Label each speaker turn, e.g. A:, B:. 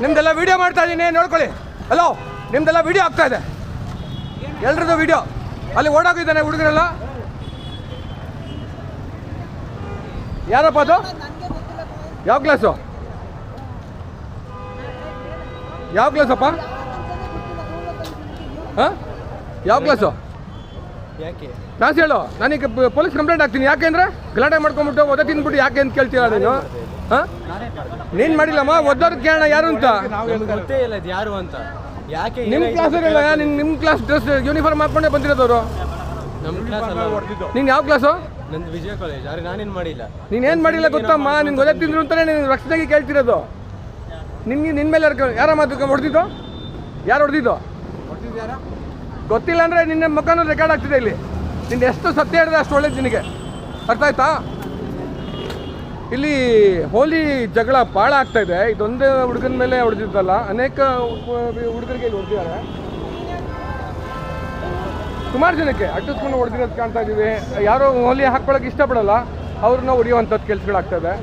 A: ನಿಮ್ದೆಲ್ಲ ವಿಡಿಯೋ ಮಾಡ್ತಾ ಇದ್ದೀನಿ ನೋಡ್ಕೊಳ್ಳಿ. ಹಲೋ, ನಿಮ್ದೆಲ್ಲ ವಿಡಿಯೋ ಆಗ್ತಾ ಇದೆ, ಎಲ್ರದ್ದು ವಿಡಿಯೋ. ಅಲ್ಲಿ ಓಡಾಕಿದ್ದಾನೆ ಹುಡುಗರೆಲ್ಲ. ಯಾರಪ್ಪ ಅದು? ಯಾವ ಕ್ಲಾಸು? ಯಾವ ಕ್ಲಾಸಪ್ಪ? ಹಾಂ, ಯಾವ ಕ್ಲಾಸು? ಕ್ಲಾಸ್ ಹೇಳು. ನಾನೀಗ ಪೊಲೀಸ್ ಕಂಪ್ಲೇಂಟ್ ಹಾಕ್ತೀನಿ. ಯಾಕೆ ಅಂದರೆ ಗಲಾಟೆ ಮಾಡ್ಕೊಂಬಿಟ್ಟು ಒದೆ ತಿಂದ್ಬಿಟ್ಟು ಯಾಕೆ ಅಂತ ಕೇಳ್ತೀರಾ ನೀನು? ಹಾಂ, ನೀನು ಮಾಡಿಲ್ಲಮ್ಮ, ಒದ್ದವ್ರಿಗೆ ಕೇಳೋಣ ಯಾರು ಅಂತ.
B: ಗೊತ್ತೇ ಇಲ್ಲ ಇದು ಯಾರು ಅಂತ. ಯಾಕೆ
A: ನಿಮ್ಮ ಕ್ಲಾಸಲ್ಲ, ನಿಮ್ಮ ಕ್ಲಾಸ್ ಡ್ರೆಸ್ ಯೂನಿಫಾರ್ಮ್ ಹಾಕ್ಕೊಂಡೇ ಬಂದಿರೋದವರು.
B: ನಮ್ಮ ಕ್ಲಾಸ್ ಅಲ್ಲ.
A: ನೀನು ಯಾವ ಕ್ಲಾಸು?
B: ನಂದು ವಿಜಯ ಕಾಲೇಜ್. ಆದರೆ ನಾನೇನು ಮಾಡಿಲ್ಲ.
A: ನೀನೇನು ಮಾಡಿಲ್ಲ ಗೊತ್ತಮ್ಮ, ನಿನ್ಗೆ ಒದೆ ತಿಂದ್ರು ಅಂತಲೇ ನೀನು ರಕ್ಷಣೆಗೆ ಕೇಳ್ತಿರೋದು. ನಿನ್ನ ಮೇಲೆ ಯಾರ ಮಾತು ಹೊಡೆದಿದ್ದು? ಯಾರು ಹೊಡೆದಿದ್ದು ಗೊತ್ತಿಲ್ಲ ಅಂದರೆ ನಿನ್ನ ಮುಖನೂ ರೆಕಾರ್ಡ್ ಆಗ್ತಿದೆ ಇಲ್ಲಿ. ನಿನ್ನ ಎಷ್ಟು ಸತ್ಯ ಹೇಳಿದ್ರೆ ಅಷ್ಟು ಒಳ್ಳೇದು ನಿನಗೆ. ಅರ್ಥ ಆಯ್ತಾ? ಇಲ್ಲಿ ಹೋಲಿ ಜಗಳ ಭಾಳ ಆಗ್ತಾ ಇದೆ. ಇದೊಂದೇ ಹುಡುಗನ ಮೇಲೆ ಹೊಡೆದಿದ್ದಲ್ಲ, ಅನೇಕ ಹುಡುಗರಿಗೆ ಇಲ್ಲಿ ಹೊಡೆದಿದ್ದಾರೆ. ಸುಮಾರು ಜನಕ್ಕೆ ಅಟ್ಟಿಸ್ಕೊಂಡು ಹೊಡೆದಿರೋದು ಕಾಣ್ತಾ ಇದ್ದೀವಿ. ಯಾರೋ ಹೋಲಿ ಹಾಕ್ಕೊಳ್ಳೋಕೆ ಇಷ್ಟಪಡಲ್ಲ, ಅವ್ರನ್ನ ಹೊಡೆಯುವಂಥದ್ದು ಕೆಲಸಗಳಾಗ್ತದೆ.